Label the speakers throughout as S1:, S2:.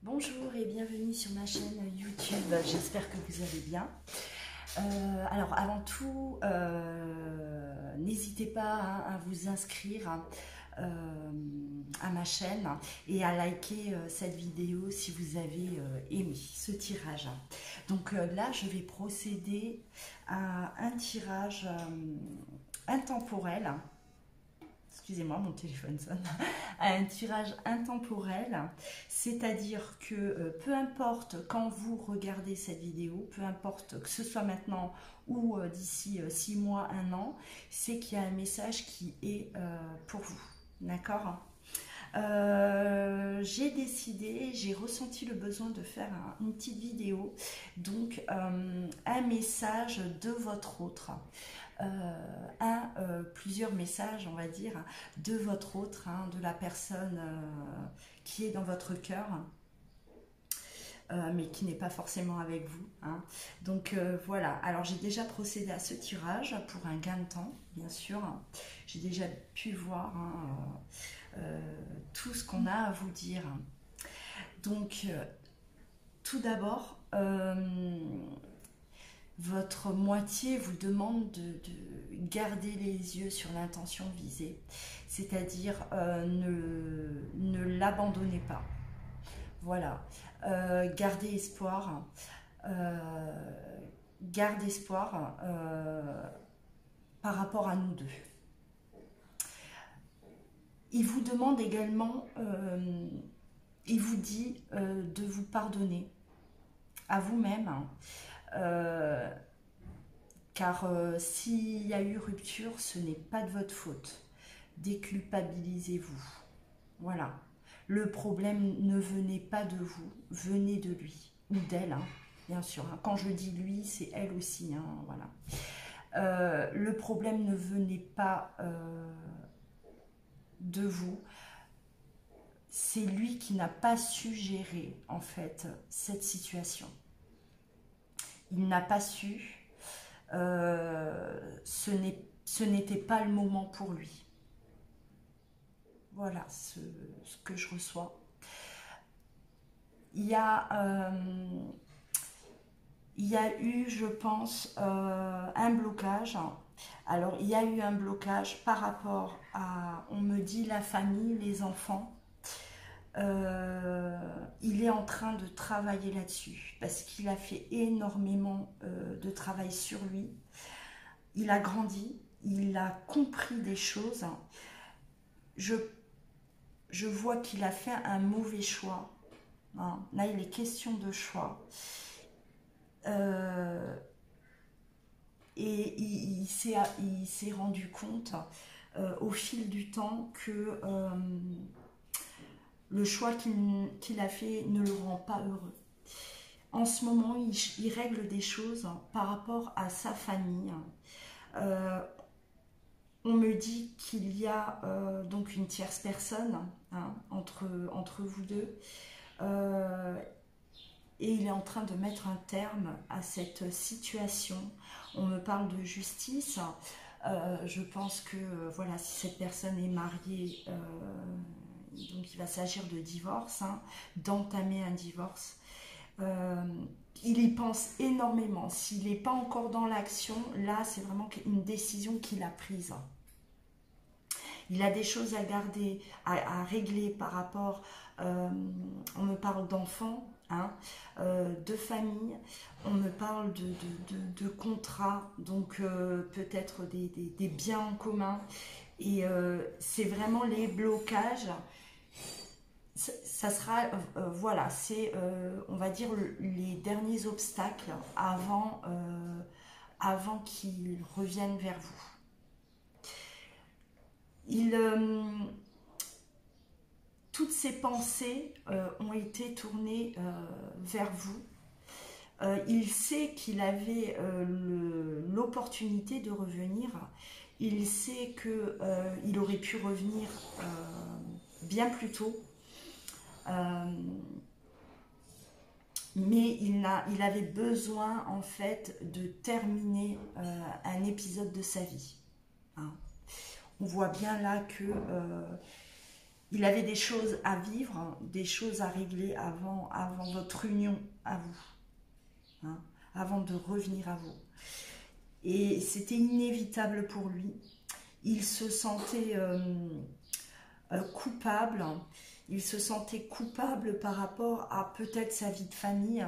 S1: Bonjour et bienvenue sur ma chaîne YouTube, j'espère que vous allez bien. Alors avant tout, n'hésitez pas à vous inscrire à ma chaîne et à liker cette vidéo si vous avez aimé ce tirage. Donc là, je vais procéder à un tirage intemporel. Excusez-moi, mon téléphone sonne. À un tirage intemporel, c'est-à-dire que peu importe quand vous regardez cette vidéo, peu importe que ce soit maintenant ou d'ici 6 mois, 1 an, c'est qu'il y a un message qui est pour vous. D'accord ? J'ai décidé, j'ai ressenti le besoin de faire une petite vidéo, donc un message de votre autre. Plusieurs messages, on va dire, de votre autre, de la personne qui est dans votre cœur, mais qui n'est pas forcément avec vous. Donc voilà, alors j'ai déjà procédé à ce tirage pour un gain de temps, bien sûr. J'ai déjà pu voir tout ce qu'on a à vous dire. Donc tout d'abord, votre moitié vous demande de garder les yeux sur l'intention visée, c'est-à-dire ne l'abandonnez pas. Voilà, gardez espoir, garde espoir par rapport à nous deux. Il vous demande également, il vous dit de vous pardonner à vous-même. Car s'il y a eu rupture, ce n'est pas de votre faute. Déculpabilisez-vous. Voilà. Le problème ne venait pas de vous, venez de lui ou d'elle, bien sûr. Quand je dis lui, c'est elle aussi. Voilà. Le problème ne venait pas de vous. C'est lui qui n'a pas su gérer en fait cette situation. Il n'a pas su, ce n'était pas le moment pour lui. Voilà ce que je reçois. Il y a eu, je pense, un blocage. Alors, il y a eu un blocage par rapport à, on me dit, la famille, les enfants. Il est en train de travailler là-dessus parce qu'il a fait énormément de travail sur lui. Il a grandi, il a compris des choses. Je vois qu'il a fait un mauvais choix. Là, il est question de choix. Et il s'est rendu compte au fil du temps que le choix qu'il a fait ne le rend pas heureux. En ce moment, il règle des choses par rapport à sa famille. On me dit qu'il y a donc une tierce personne entre vous deux. Et il est en train de mettre un terme à cette situation. On me parle de justice. Je pense que voilà, si cette personne est mariée, donc il va s'agir de divorce, d'entamer un divorce. Il y pense énormément. S'il n'est pas encore dans l'action, là c'est vraiment une décision qu'il a prise. Il a des choses à garder, à régler par rapport, on me parle d'enfants, de famille, on me parle de contrats, donc peut-être des biens en commun. Et c'est vraiment les blocages. Ça sera, voilà, c'est, on va dire, les derniers obstacles avant qu'ils reviennent vers vous. Toutes ses pensées ont été tournées vers vous. Il sait qu'il avait l'opportunité de revenir. Il sait qu'il aurait pu revenir bien plus tôt. Mais il avait besoin en fait de terminer un épisode de sa vie. On voit bien là que il avait des choses à vivre, hein, des choses à régler avant votre union à vous, hein, avant de revenir à vous. Et c'était inévitable pour lui. Il se sentait coupable. Il se sentait coupable par rapport à peut-être sa vie de famille,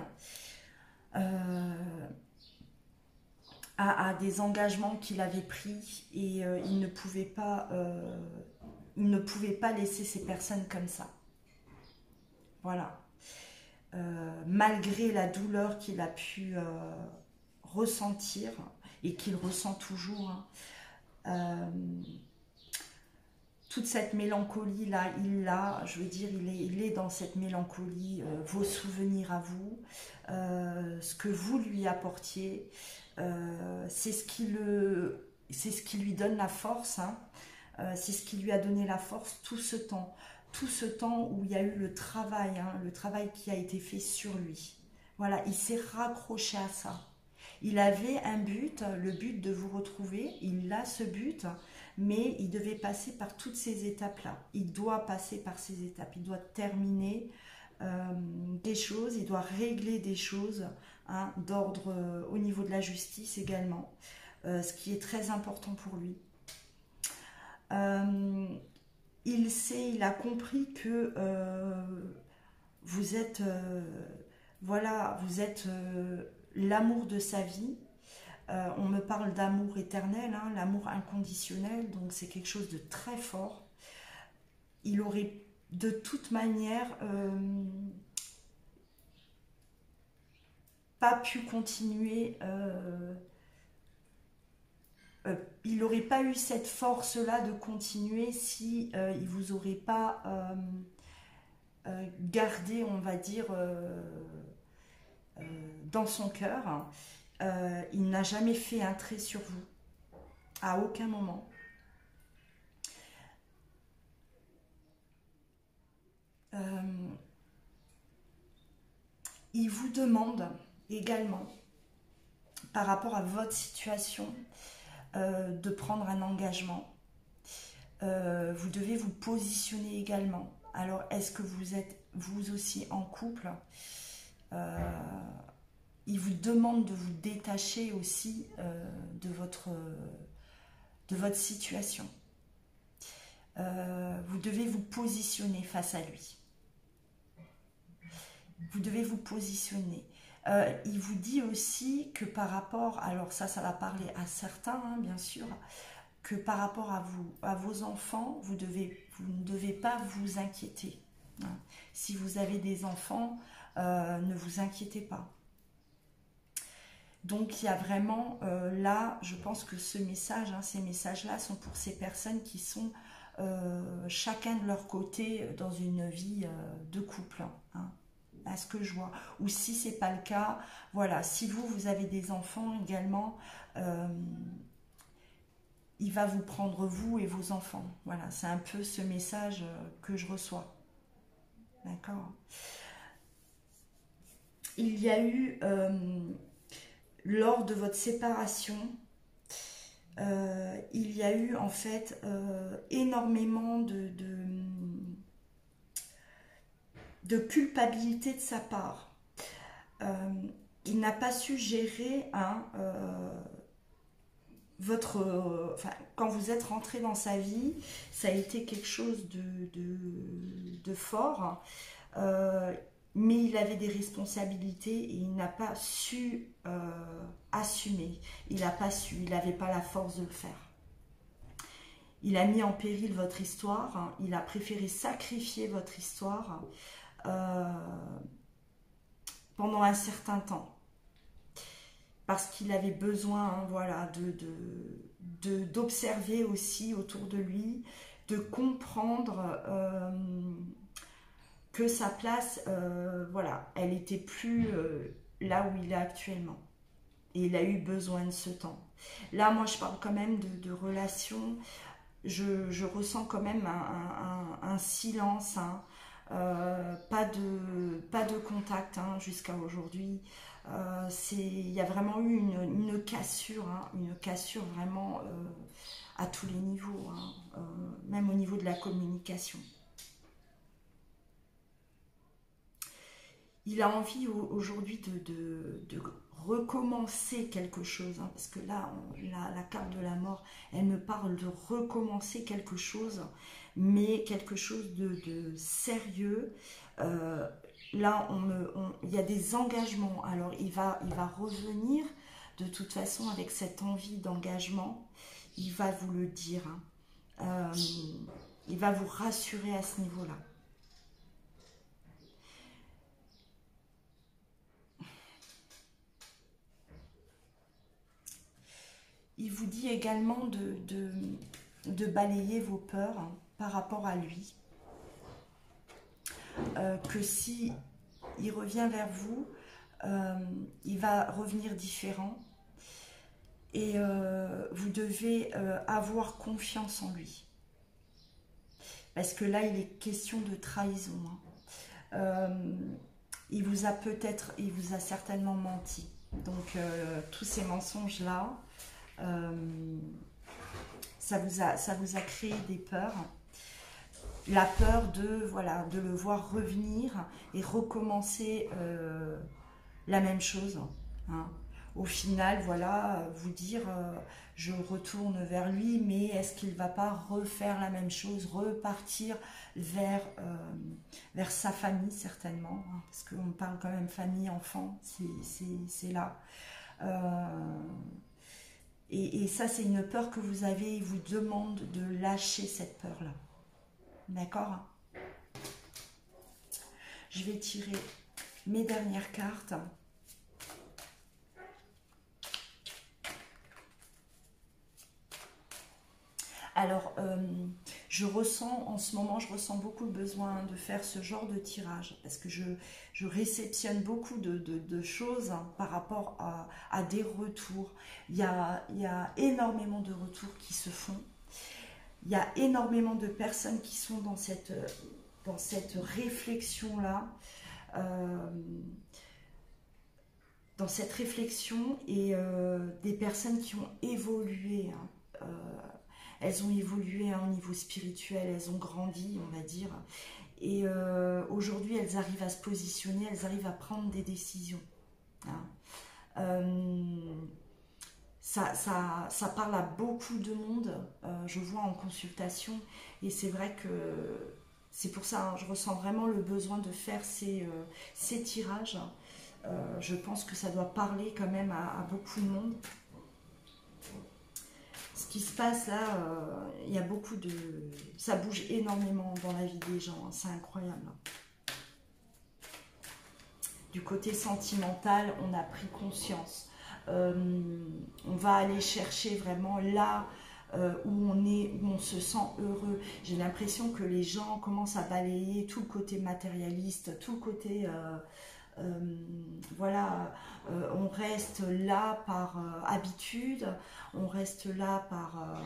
S1: à des engagements qu'il avait pris, et il ne pouvait pas laisser ces personnes comme ça. Voilà. Malgré la douleur qu'il a pu ressentir et qu'il ressent toujours, hein, toute cette mélancolie là, je veux dire, il est dans cette mélancolie, vos souvenirs à vous, ce que vous lui apportiez, c'est ce qui lui donne la force, hein, c'est ce qui lui a donné la force tout ce temps où il y a eu le travail, hein, le travail qui a été fait sur lui. Voilà, il s'est raccroché à ça. Il avait un but, le but de vous retrouver, il a ce but, mais il devait passer par toutes ces étapes-là. Il doit passer par ces étapes, il doit terminer des choses, il doit régler des choses, hein, d'ordre au niveau de la justice également, ce qui est très important pour lui. Il a compris que vous êtes, voilà, vous êtes l'amour de sa vie. On me parle d'amour éternel, hein, l'amour inconditionnel, donc c'est quelque chose de très fort. Il aurait de toute manière pas pu continuer, il n'aurait pas eu cette force-là de continuer si il vous aurait pas gardé, on va dire, dans son cœur. Il n'a jamais fait un trait sur vous, à aucun moment. Il vous demande également, par rapport à votre situation, de prendre un engagement. Vous devez vous positionner également. Alors, est-ce que vous êtes vous aussi en couple? Il vous demande de vous détacher aussi de votre situation. Vous devez vous positionner face à lui. Vous devez vous positionner. Il vous dit aussi que par rapport, alors ça va parler à certains, hein, bien sûr, que par rapport à vous, à vos enfants, vous ne devez pas vous inquiéter. Hein. Si vous avez des enfants, ne vous inquiétez pas. Donc il y a vraiment, là, je pense que ce message, hein, ces messages-là sont pour ces personnes qui sont chacun de leur côté dans une vie de couple, hein, à ce que je vois. Ou si c'est pas le cas, voilà, si vous avez des enfants également, il va vous prendre vous et vos enfants. Voilà, c'est un peu ce message que je reçois. D'accord. Il y a eu, lors de votre séparation, il y a eu en fait énormément de culpabilité de sa part. Il n'a pas su gérer enfin, quand vous êtes rentré dans sa vie, ça a été quelque chose de fort, mais il avait des responsabilités et il n'a pas su assumer. Il n'a pas su, il n'avait pas la force de le faire. Il a mis en péril votre histoire, hein, il a préféré sacrifier votre histoire pendant un certain temps. Parce qu'il avait besoin, hein, voilà, d'observer aussi autour de lui, de comprendre que sa place, voilà, elle n'était plus là où il est actuellement. Et il a eu besoin de ce temps. Là, moi, je parle quand même de relations. Je ressens quand même un silence, hein, pas de contact, hein, jusqu'à aujourd'hui. Il y a vraiment eu une cassure, hein, une cassure vraiment à tous les niveaux, hein, même au niveau de la communication. il a envie aujourd'hui de recommencer quelque chose, hein, parce que là, la carte de la mort, elle me parle de recommencer quelque chose, mais quelque chose de sérieux. Là, il y a des engagements. Alors, il va revenir de toute façon avec cette envie d'engagement. Il va vous le dire, hein. Il va vous rassurer à ce niveau-là. Il vous dit également de balayer vos peurs, hein, par rapport à lui. Que si il revient vers vous, il va revenir différent. Et vous devez avoir confiance en lui. Parce que là, il est question de trahison, hein. Il vous a certainement menti. Donc, tous ces mensonges-là, ça vous a créé des peurs. La peur de le voir revenir et recommencer la même chose, hein. Au final, voilà, vous dire je retourne vers lui, mais est-ce qu'il ne va pas refaire la même chose, repartir vers sa famille certainement, hein, parce qu'on parle quand même famille, enfant, c'est là. Et ça, c'est une peur que vous avez, il vous demande de lâcher cette peur-là. D'accord? Je vais tirer mes dernières cartes. Alors, en ce moment, je ressens beaucoup le besoin de faire ce genre de tirage, parce que je réceptionne beaucoup de choses, hein, par rapport à des retours. Il y a énormément de retours qui se font. Il y a énormément de personnes qui sont dans cette réflexion-là. Dans cette réflexion, et des personnes qui ont évolué, hein. Elles ont évolué, hein, au niveau spirituel, elles ont grandi, on va dire. Et aujourd'hui, elles arrivent à se positionner, elles arrivent à prendre des décisions, hein. Ça parle à beaucoup de monde, je vois en consultation. Et c'est vrai que c'est pour ça, hein, je ressens vraiment le besoin de faire ces tirages. Je pense que ça doit parler quand même à beaucoup de monde. Ce qui se passe là, il y a beaucoup de... Ça bouge énormément dans la vie des gens, hein, c'est incroyable. Du côté sentimental, on a pris conscience. On va aller chercher vraiment là où on se sent heureux. J'ai l'impression que les gens commencent à balayer tout le côté matérialiste, tout le côté... voilà, on reste là par habitude, on reste là par...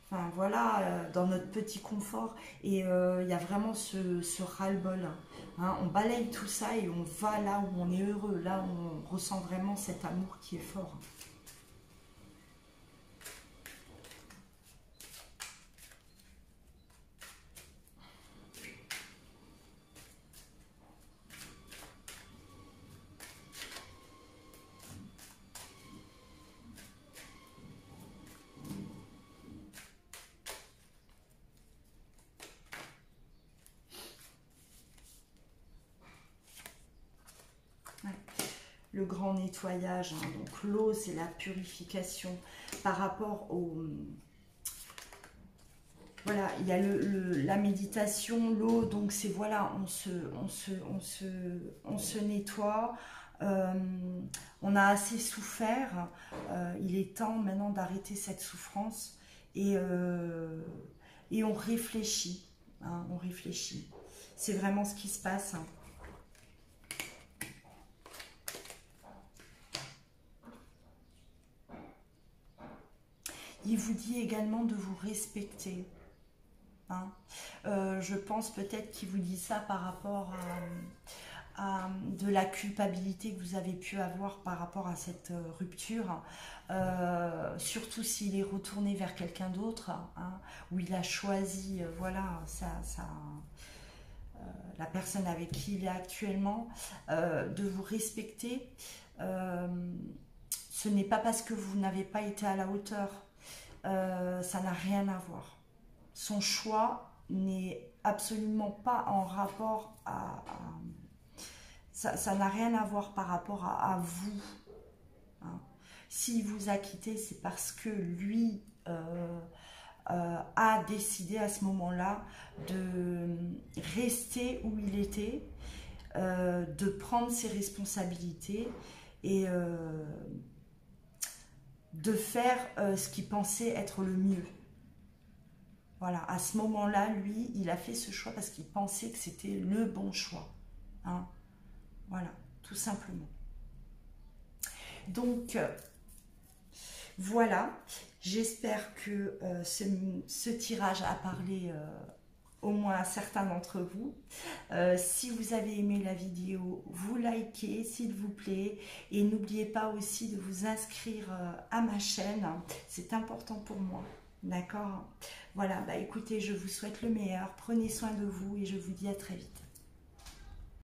S1: enfin voilà, dans notre petit confort. Et il y a vraiment ce ras-le-bol, hein. On balaye tout ça et on va là où on est heureux, là où on ressent vraiment cet amour qui est fort. Le grand nettoyage, hein. Donc l'eau, c'est la purification par rapport au... Voilà, il y a la méditation, l'eau, donc c'est voilà, on se nettoie, on a assez souffert, il est temps maintenant d'arrêter cette souffrance, et on réfléchit, hein, on réfléchit. C'est vraiment ce qui se passe, hein. Il vous dit également de vous respecter, hein. Je pense peut-être qu'il vous dit ça par rapport à de la culpabilité que vous avez pu avoir par rapport à cette rupture, surtout s'il est retourné vers quelqu'un d'autre, hein, où il a choisi, voilà, la personne avec qui il est actuellement, de vous respecter. Ce n'est pas parce que vous n'avez pas été à la hauteur, ça n'a rien à voir. Son choix n'est absolument pas en rapport ça n'a rien à voir par rapport à vous. Hein. S'il vous a quitté, c'est parce que lui a décidé à ce moment-là de rester où il était, de prendre ses responsabilités et de faire ce qu'il pensait être le mieux. Voilà, à ce moment-là, lui, il a fait ce choix parce qu'il pensait que c'était le bon choix. Hein. Voilà, tout simplement. Donc, voilà, j'espère que ce tirage a parlé au moins à certains d'entre vous. Si vous avez aimé la vidéo, vous likez s'il vous plaît. Et n'oubliez pas aussi de vous inscrire à ma chaîne. C'est important pour moi. D'accord? Voilà, bah écoutez, je vous souhaite le meilleur. Prenez soin de vous et je vous dis à très vite.